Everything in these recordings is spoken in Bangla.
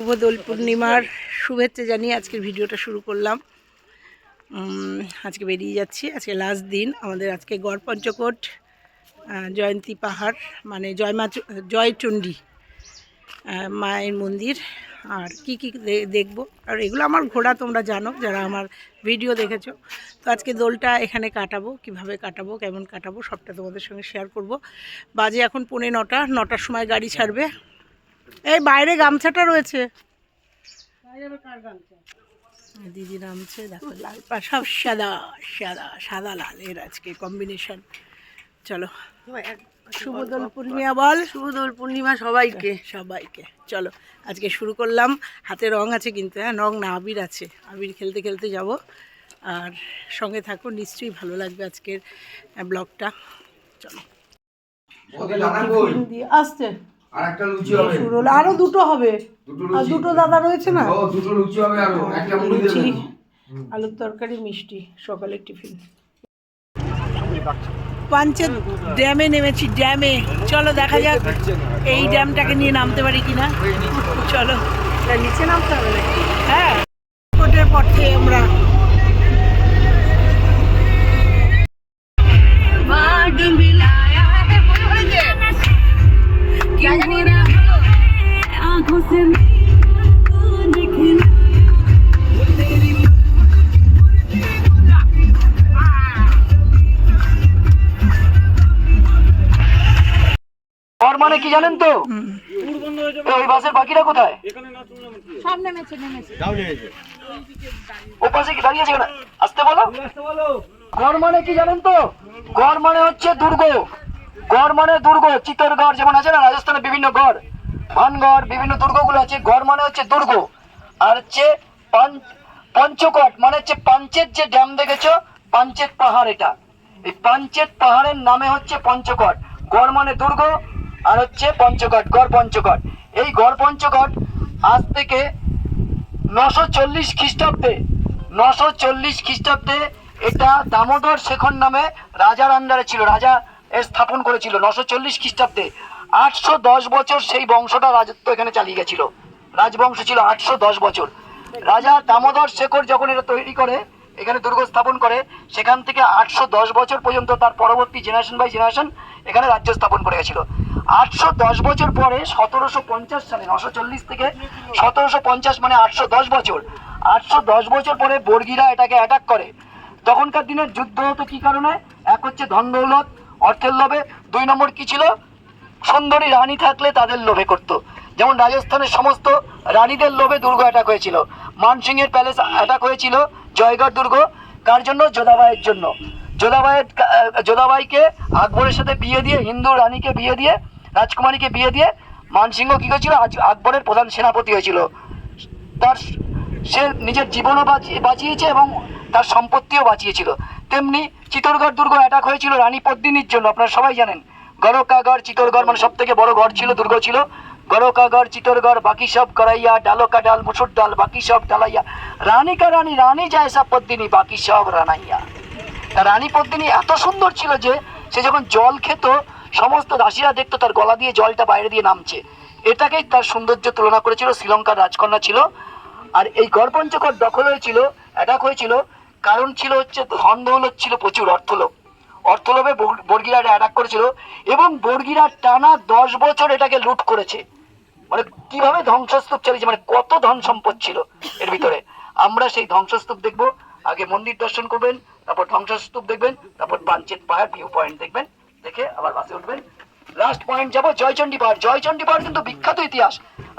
শুভ দোল পূর্ণিমার শুভেচ্ছা জানিয়ে আজকের ভিডিওটা শুরু করলাম। আজকে বেরিয়ে যাচ্ছি, আজকে লাস্ট দিন আমাদের। আজকে গড় পঞ্চকোট জয়ন্তী পাহাড় মানে জয়চণ্ডী মায়ের মন্দির। আর কি কি দেখবো, আর এগুলো আমার ঘোরা, তোমরা জানো যারা আমার ভিডিও দেখেছো। তো আজকে দোলটা এখানে কাটাবো, কিভাবে কাটাবো, কেমন কাটাবো সবটা তোমাদের সঙ্গে শেয়ার করব। বাজে এখন 9:45, সময় গাড়ি ছাড়বে। এই বাইরে গামছাটা রয়েছে, দিদি নামছে, দেখো লাল সব সাদা সাদা সাদা লাল, এর আজকে কম্বিনেশন। চলো, শুভ দোল পূর্ণিমা বল। শুভ দোল পূর্ণিমা সবাইকে সবাইকে। চলো আজকে শুরু করলাম। হাতে রং আছে কিন্তু, হ্যাঁ রং না, আবির আছে। আবির খেলতে খেলতে যাব। আর সঙ্গে থাকো, নিশ্চয়ই ভালো লাগবে আজকের ব্লগটা। চলো আসছে, আরেকটা লুচি হবে, আরো দুটো হবে, আর দুটো দাদা রয়েছে না, দুটো লুচি হবে, আরো একটা মুড়ি লুচি, দেবেন, আলুর তরকারি, মিষ্টি, সকালের টিফিন। পাঞ্চেত ড্যামে নেমেছি, ড্যামে। চলো দেখা যাক এই ড্যামটাকে নিয়ে নামতে পারি কিনা। চলো নিচে নামতে হবে নাকি? হ্যাঁ, কোটের পথে আমরা। মানে কি জানেন তো, ওই বাসের বাকিরা কোথায়? ও পাশে কি দাঁড়িয়ে আছে কেন? আসতে বলো। গড় মানে কি জানেন তো? গড় মানে হচ্ছে দুর্গ। গড় মানে দুর্গ, চিত্তরগড় যেমন আছে না, রাজস্থানের বিভিন্ন গড়, ভানগড়, বিভিন্ন দুর্গগুলো আছে। গড় মানে হচ্ছে দুর্গ। আর হচ্ছে পঞ্চকোট মানে হচ্ছে পাঞ্চেত, যে ড্যাম দেখেছো পাঞ্চেত পাহাড়, এটা এই পাঞ্চেত পাহাড়ের নামে হচ্ছে পঞ্চকোট। গড় মানে দুর্গ, আর হচ্ছে পঞ্চকোট, গড় পঞ্চকোট। এই গড় পঞ্চকোট আজ থেকে 940 খ্রিস্টাব্দে, 940 খ্রিস্টাব্দে এটা দামোদর শেখর নামে রাজার আন্ডারে ছিল, রাজা এর স্থাপন করেছিল 940 খ্রিস্টাব্দে। 810 বছর সেই বংশটা রাজত্ব এখানে চালিয়ে গেছিল, রাজবংশ ছিল 810 বছর। রাজা দামোদর শেখর যখন এটা তৈরি করে, এখানে দুর্গ স্থাপন করে, সেখান থেকে 810 বছর পর্যন্ত তার পরবর্তী জেনারেশন বাই জেনারেশন এখানে রাজ্য স্থাপন করে গেছিল। 810 বছর পরে 1750 সালে, 940 থেকে 1750 মানে 810 বছর, 810 বছর পরে বর্গীরা এটাকে অ্যাটাক করে। তখনকার দিনের যুদ্ধ হতো কি কারণে? এক হচ্ছে ধন দৌলত, অর্থের লোভে। 2 নম্বর কি ছিল? সুন্দরী রানী থাকলে তাদের লোভে করতো। যেমন রাজস্থানের সমস্ত রানীদের লোভে দুর্গ অ্যাটাক হয়েছিল। মানসিংহের প্যালেস অ্যাটাক হয়েছিল, জয়গড় দুর্গ। কার জন্য? যোধাবাইয়ের জন্য। যোধাবাইকে আকবরের সাথে বিয়ে দিয়ে, হিন্দু রানীকে বিয়ে দিয়ে, রাজকুমারীকে বিয়ে দিয়ে মানসিংহ কি করেছিল? আকবরের প্রধান সেনাপতি হয়েছিল। সে নিজের জীবনও বাঁচিয়েছে এবং তার সম্পত্তিও বাঁচিয়েছিল। তেমনি চিত্তরগড় দুর্গ অ্যাটাক হয়েছিল রানী পদ্মিনীর জন্য, আপনারা সবাই জানেন। গড়কাগড়, চিত্তরগড় মানে সব থেকে বড় গড় ছিল, দুর্গ ছিল। গড়কাগড়, চিত্তরগড়, বাকি সব করাইয়া, ডালকা ডাল, মুসুর ডাল, বাকি সব ডালাইয়া, রানী কা রানী, রানী যায় সব পদ্মিনী, বাকি সব রানাইয়া। রানী পদ্মিনী এত সুন্দর ছিল যে সে যখন জল খেত, সমস্ত দাসীরা দেখতো তার গলা দিয়ে জলটা বাইরে দিয়ে নামছে। এটাকেই তার সৌন্দর্য তুলনা করেছিল। শ্রীলঙ্কার রাজকন্যা ছিল। আর এই গড় পঞ্চকোট দখল হয়েছিল, অ্যাটাক হয়েছিল, কারণ ছিল হচ্ছে ধন দৌলত ছিল প্রচুর, অর্থলোভ। অর্থলোভে বর্গীরা অ্যাটাক করেছিল এবং বর্গীরা টানা 10 বছর এটাকে লুট করেছে। মানে কিভাবে ধ্বংসস্তূপ চালিয়েছে, মানে কত ধন সম্পদ ছিল এর ভিতরে। আমরা সেই ধ্বংসস্তূপ দেখবো। আগে মন্দির দর্শন করবেন, তারপর ধ্বংসস্তূপ দেখবেন, তারপর পাঞ্চেত পাহাড় ভিউ পয়েন্ট দেখবেন, দেখে আবার বাসে উঠবেন। লাস্ট পয়েন্ট যাবো জয়চণ্ডী পাহাড়। জয়চণ্ডী পাহাড় কিন্তু বিখ্যাত ইতিহাস,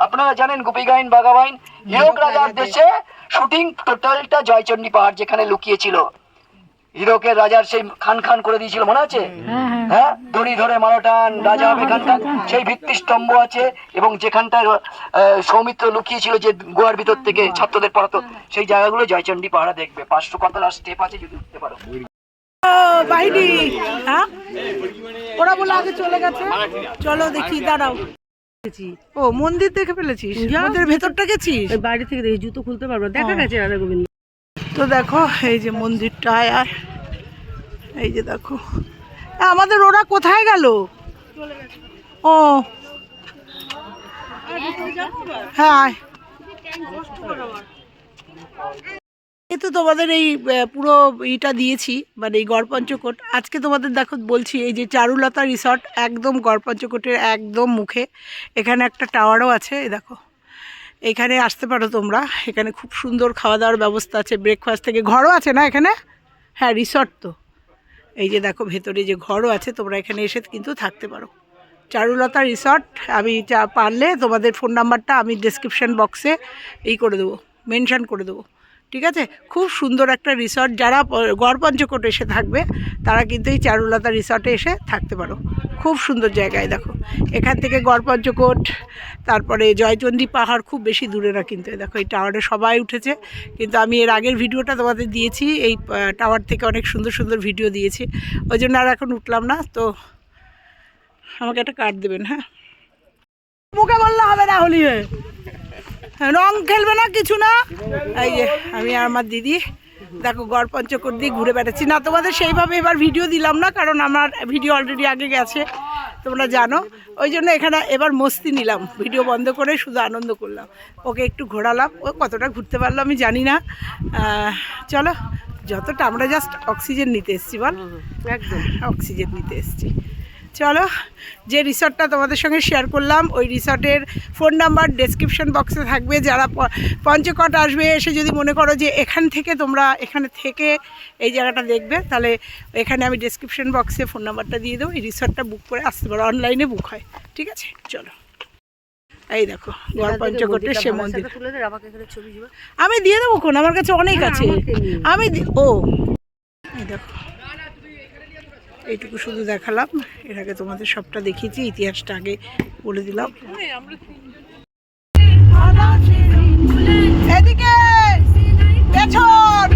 আপনারা জানেন। গুপি গাইন, বাঘা বাইন, হীরক রাজার দেশে শুটিং টোটালটা জয়চণ্ডী পাহাড় যেখানে লুকিয়েছিল। হীরকের রাজার সেই খান খান করে দিয়েছিল, মনে আছে? হ্যাঁ, দড়ি ধরে মারটান রাজা হবে খান খান, সেই ভিত্তিস্তম্ভ আছে। এবং যেখানটায় সৌমিত্র লুকিয়েছিল, যে গুহার ভিতর থেকে ছাত্রদের পড়াতো, সেই জায়গাগুলো জয়চণ্ডী পাহাড়ে দেখবে। 500 কতলা স্টেপ আছে, যদি উঠতে পারো। বাহিনী, হ্যাঁ ওরা বলে আগে চলে গেছে। চলো দেখি, দাঁড়াও। ও মন্দির দেখে ফেলেছিস? মন্দিরের ভেতরটা গেছিস? বাইরে থেকে দেখি, জুতো খুলতে পারবো, দেখা গেছে রাধা গোবিন্দ। তো দেখো এই যে মন্দিরটা, আর এই যে দেখো আমাদের ওরা কোথায় গেল? ও হ্যাঁ, তো তোমাদের এই পুরো ইটা দিয়েছি, মানে এই গড়পঞ্চকোট। আজকে তোমাদের দেখো বলছি, এই যে চারুলতা রিসর্ট একদম গড়পঞ্চকোটের একদম মুখে। এখানে একটা টাওয়ারও আছে, এই দেখো। এখানে আসতে পারো তোমরা, এখানে খুব সুন্দর খাওয়া দাওয়ার ব্যবস্থা আছে, ব্রেকফাস্ট থেকে। ঘরও আছে না এখানে? হ্যাঁ, রিসর্ট তো। এই যে দেখো ভেতরে যে ঘরও আছে, তোমরা এখানে এসে কিন্তু থাকতে পারো। চারুলতা রিসর্ট। আমি পারলে তোমাদের ফোন নাম্বারটা আমি ডেসক্রিপশান বক্সে করে দেবো, মেনশান করে দেবো, ঠিক আছে? খুব সুন্দর একটা রিসর্ট। যারা গড়পঞ্চকোট এসে থাকবে তারা কিন্তু এই চারুলতা রিসর্টে এসে থাকতে পারো। খুব সুন্দর জায়গায় দেখো, এখান থেকে গড়পঞ্চকোট, তারপরে জয়চণ্ডী পাহাড় খুব বেশি দূরে না কিন্তু। দেখো এই টাওয়ারে সবাই উঠেছে, কিন্তু আমি এর আগের ভিডিওটা তোমাদের দিয়েছি, এই টাওয়ার থেকে অনেক সুন্দর সুন্দর ভিডিও দিয়েছি, ওই জন্য আর এখন উঠলাম না। তো আমাকে একটা কার্ড দেবেন, হ্যাঁ? মুখে বললে হবে না, হলি রং খেলবে না, কিছু না। এই যে আমি আর আমার দিদি দেখো গড়পঞ্চকোট দিয়ে ঘুরে বেড়াচ্ছি। না তোমাদের সেইভাবে এবার ভিডিও দিলাম না, কারণ আমার ভিডিও অলরেডি আগে গেছে, তোমরা জানো। ওই জন্য এখানে এবার মস্তি নিলাম, ভিডিও বন্ধ করে শুধু আনন্দ করলাম। ওকে একটু ঘোরালাম, ও কতটা ঘুরতে পারলো আমি জানি না। চলো, যতটা আমরা জাস্ট অক্সিজেন নিতে এসেছি, বল? একদম অক্সিজেন নিতে এসেছি। চলো, যে রিসর্টটা তোমাদের সঙ্গে শেয়ার করলাম, ওই রিসর্টের ফোন নাম্বার ডেসক্রিপশন বক্সে থাকবে। যারা পঞ্চকোট আসবে, এসে যদি মনে করো যে এখান থেকে তোমরা এখানে থেকে এই জায়গাটা দেখবে, তাহলে এখানে আমি ডেসক্রিপশন বক্সে ফোন নাম্বারটা দিয়ে দেবো। এই রিসর্টটা বুক করে আসতে পারো, অনলাইনে বুক হয়, ঠিক আছে? চলো, এই দেখো গড়পঞ্চকোটের সে মন্দির। আমি দিয়ে দেবো, কোন আমার কাছে অনেক আছে। আমি ও এই দেখো, এইটুকু শুধু দেখালাম, এর আগে তোমাদের সবটা দেখিয়েছি, ইতিহাসটা আগে বলে দিলাম। এদিকে পেছন।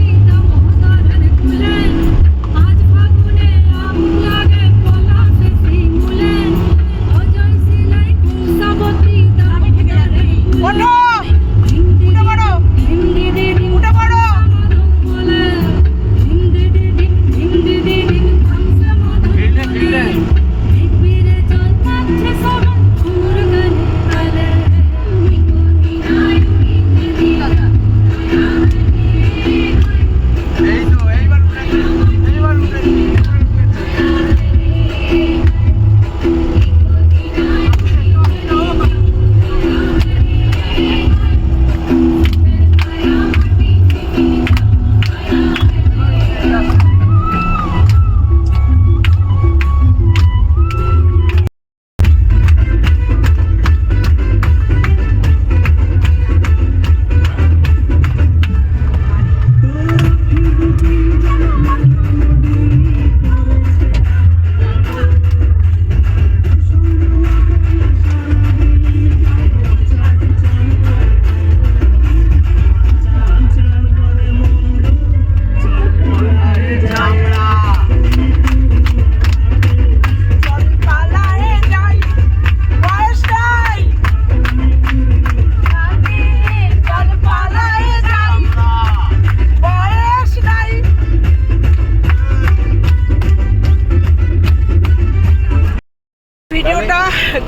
ওঠো, উঠে পড়ো, উঠে পড়ো।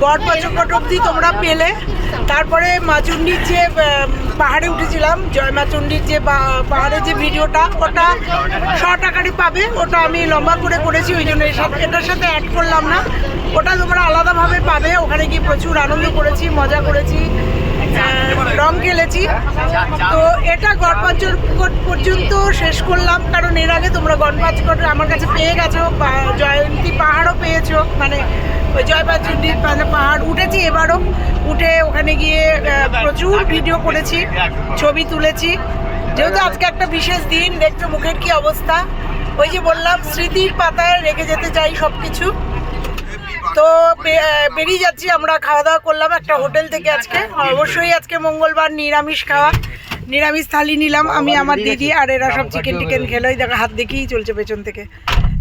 গড়পঞ্চকোট অবধি তোমরা পেলে। তারপরে মাচুন্ডির যে পাহাড়ে উঠেছিলাম, জয় মাচুন্ডির যে পাহাড়ের যে ভিডিওটা, ওটা শর্ট আকারে পাবে। ওটা আমি লম্বা করে করেছি, ওই জন্য এটার সাথে অ্যাড করলাম না। ওটা তোমরা আলাদাভাবে পাবে। ওখানে গিয়ে প্রচুর আনন্দ করেছি, মজা করেছি, রং খেলেছি। তো এটা গড়পঞ্চকোট পর্যন্ত শেষ করলাম, কারণ এর আগে তোমরা গড়পঞ্চকোট আমার কাছে পেয়ে গেছো, জয়ন্তী পাহাড়ও পেয়েছো, মানে ওই জয়মাচুন্ডির পাহাড় উঠেছি। এবারও উঠে ওখানে গিয়ে প্রচুর ভিডিও করেছি, ছবি তুলেছি। যেহেতু আজকে একটা বিশেষ দিন, দেখছো মুখের কি অবস্থা। ওই যে বললাম, স্মৃতির পাতায় রেখে যেতে চাই সব কিছু। তো বেরিয়ে যাচ্ছি আমরা। খাওয়া দাওয়া করলাম একটা হোটেল থেকে আজকে। অবশ্যই আজকে মঙ্গলবার, নিরামিষ খাওয়া, নিরামিষ থালি নিলাম আমি, আমার দিদি, আর এরা সব চিকেন টিকেন খেলো। দেখো হাত দেখেই চলছে পেছন থেকে।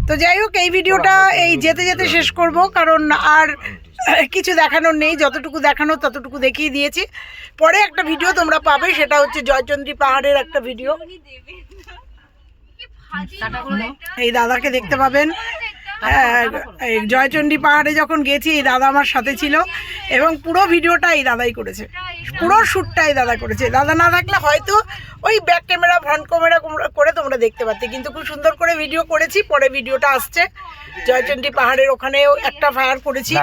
তো যাই হোক, এই ভিডিওটা এই যেতে যেতে শেষ করব, কারণ আর কিছু দেখানোর নেই। যতটুকু দেখানোর ততটুকু দেখিয়ে দিয়েছি। পরে একটা ভিডিও তোমরা পাবে, সেটা হচ্ছে জয়চন্ডী পাহাড়ের একটা ভিডিও। এই দাদাকে দেখতে পাবেন, এই জয়চণ্ডী পাহাড়ে যখন গেছি এই দাদা আমার সাথে ছিল এবং পুরো ভিডিওটা এই দাদাই করেছে, পুরো শ্যুটটাই দাদা করেছে। দাদা না থাকলে হয়তো ওই ব্যাক ক্যামেরা ফ্রন্ট ক্যামেরা করে তোমরা দেখতে পারতে, কিন্তু খুব সুন্দর করে ভিডিও করেছি। পরে ভিডিওটা আসছে জয়চণ্ডী পাহাড়ের ওখানেও একটা ফায়ার করেছি।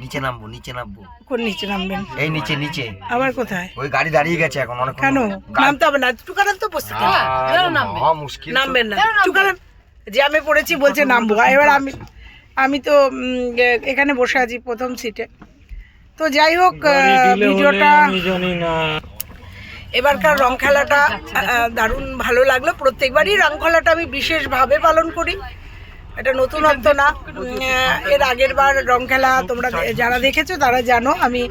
নিচে নামবো, নিচে নামবো। কোন নিচে নামবেন? এই নিচে নিচে। আবার কোথায়? ওই গাড়ি দাঁড়িয়ে গেছে এখন অনেক। কেন নামতে হবে না? টুকারান তো বসতে মুশকিল, নামবেন না। টুকারান জ্যামে পড়েছি বলছে নামবো। এবার আমি তো এখানে বসে আছি প্রথম সিটে। তো যাই হোক, ভিডিওটা এবারকার রং খেলাটা দারুণ ভালো লাগলো। প্রত্যেকবারই রং খেলাটা আমি বিশেষভাবে পালন করি, এটা নতুনত্ব না। এর আগের বার রং খেলা তোমরা যারা দেখেছো তারা জানো, আমি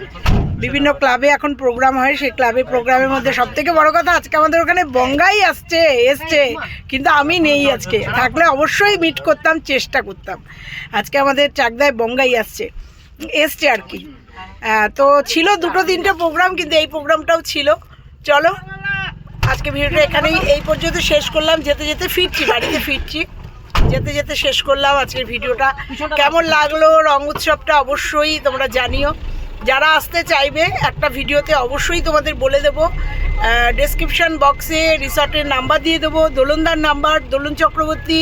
বিভিন্ন ক্লাবে এখন প্রোগ্রাম হয়, সেই ক্লাবে প্রোগ্রামের মধ্যে সব থেকে বড় কথা আজকে আমাদের ওখানে বঙ্গাই এসছে, কিন্তু আমি নেই। আজকে থাকলে অবশ্যই মিট করতাম, চেষ্টা করতাম। আজকে আমাদের চাকদায় বঙ্গাই এসছে আর কি। তো ছিল 2-3টে প্রোগ্রাম, কিন্তু এই প্রোগ্রামটাও ছিল। চলো আজকে ভিডিওটা এখানেই এই পর্যন্ত শেষ করলাম। যেতে যেতে ফিরছি, বাড়িতে ফিরছি, যেতে যেতে শেষ করলাম আজকের ভিডিওটা। কেমন লাগলো রং উৎসবটা অবশ্যই তোমরা জানিও। যারা আসতে চাইবে একটা ভিডিওতে অবশ্যই তোমাদের বলে দেবো, ডেসক্রিপশান বক্সে রিসর্টের নাম্বার দিয়ে দেবো, দোলনদার নাম্বার, দোলন চক্রবর্তী।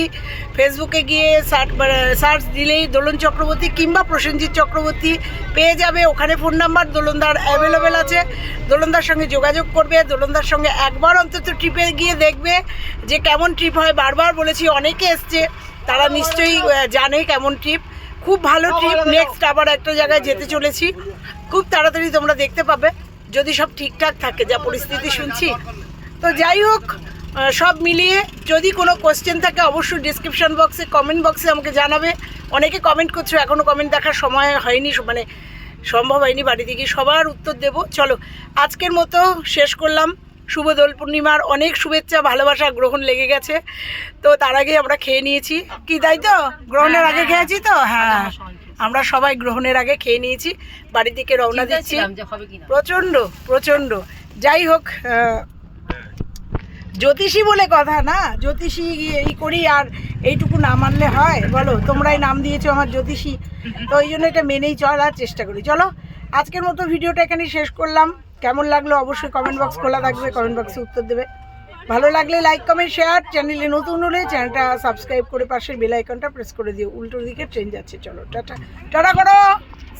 ফেসবুকে গিয়ে সার্চ দিলেই দোলন চক্রবর্তী কিংবা প্রসেনজিৎ চক্রবর্তী পেয়ে যাবে। ওখানে ফোন নাম্বার দোলনদার অ্যাভেলেবেল আছে, দোলনদার সঙ্গে যোগাযোগ করবে। দোলনদার সঙ্গে একবার অন্তত ট্রিপে গিয়ে দেখবে যে কেমন ট্রিপ হয়। বারবার বলেছি, অনেকে এসছে, তারা নিশ্চয়ই জানে কেমন ট্রিপ। খুব ভালো ট্রিপ। নেক্সট আবার একটা জায়গায় যেতে চলেছি, খুব তাড়াতাড়ি তোমরা দেখতে পাবে, যদি সব ঠিকঠাক থাকে, যা পরিস্থিতি শুনছি। তো যাই হোক, সব মিলিয়ে যদি কোনো কোয়েশ্চেন থাকে অবশ্যই ডিসক্রিপশান বক্সে, কমেন্ট বক্সে আমাকে জানাবে। অনেকে কমেন্ট করছো, এখনও কমেন্ট দেখার সময় হয়নি, মানে সম্ভব হয়নি বাড়িতে গিয়ে সবার উত্তর দেব। চলো আজকের মতো শেষ করলাম। শুভ দোল পূর্ণিমার অনেক শুভেচ্ছা, ভালোবাসা গ্রহণ লেগে গেছে। তো তার আগে আমরা খেয়ে নিয়েছি, কি তাই তো? গ্রহণের আগে খেয়েছি তো? হ্যাঁ, আমরা সবাই গ্রহণের আগে খেয়ে নিয়েছি, বাড়ির দিকে রওনা দিচ্ছি। প্রচণ্ড যাই হোক, জ্যোতিষী বলে কথা না, জ্যোতিষী এই করি আর এইটুকু না মানলে হয় বলো? তোমরাই নাম দিয়েছো আমার জ্যোতিষী, তো ওই জন্য এটা মেনেই চলার চেষ্টা করি। চলো আজকের মতো ভিডিওটা এখানে শেষ করলাম। কেমন লাগলো অবশ্যই কমেন্ট বক্স খোলা থাকবে, কমেন্ট বক্সে উত্তর দেবে। ভালো লাগলে লাইক কমেন্ট শেয়ার, চ্যানেলে নতুন হলে চ্যানেলটা সাবস্ক্রাইব করে পাশের বেল আইকনটা প্রেস করে দিও। উল্টো দিকে ট্রেন যাচ্ছে। চলো টাটা, টাটা করো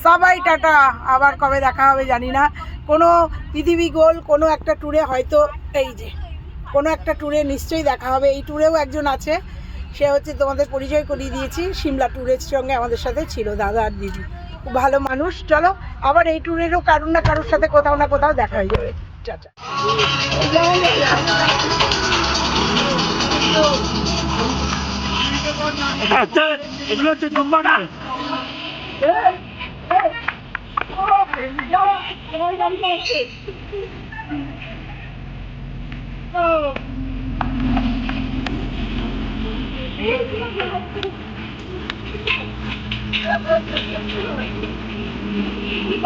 সবাই, টাটা। আবার কবে দেখা হবে জানি না, কোনো পৃথিবী গোল কোনো একটা ট্যুরে, হয়তো এই যে কোনো একটা ট্যুরে নিশ্চয়ই দেখা হবে। এই ট্যুরেও একজন আছে, সে হচ্ছে তোমাদের পরিচয় করিয়ে দিয়েছি, সিমলা ট্যুরের সঙ্গে আমাদের সাথে ছিল, দাদা আর দিদি, খুব ভালো মানুষ। চলো আবার এই ট্যুরেরও কারোর না কারোর সাথে কোথাও না কোথাও দেখা হয়ে যাবে। টাটা। এগুলো হচ্ছে নম্বরটা।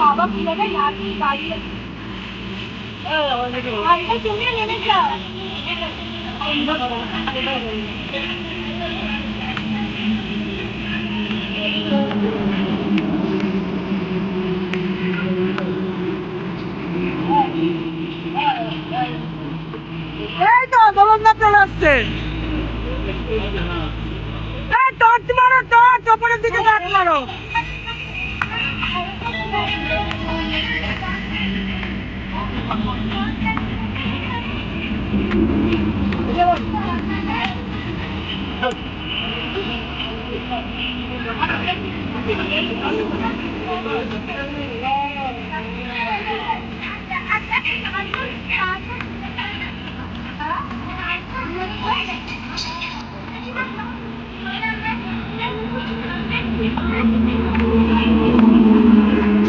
বাবা কি লাগে গাড়ি তুমি নেমে যাও। এই তো দোলনদার চলে আসছে। টর্চ মারো, টর্চ ওপরের দিকে টর্চ মারো। Thank you.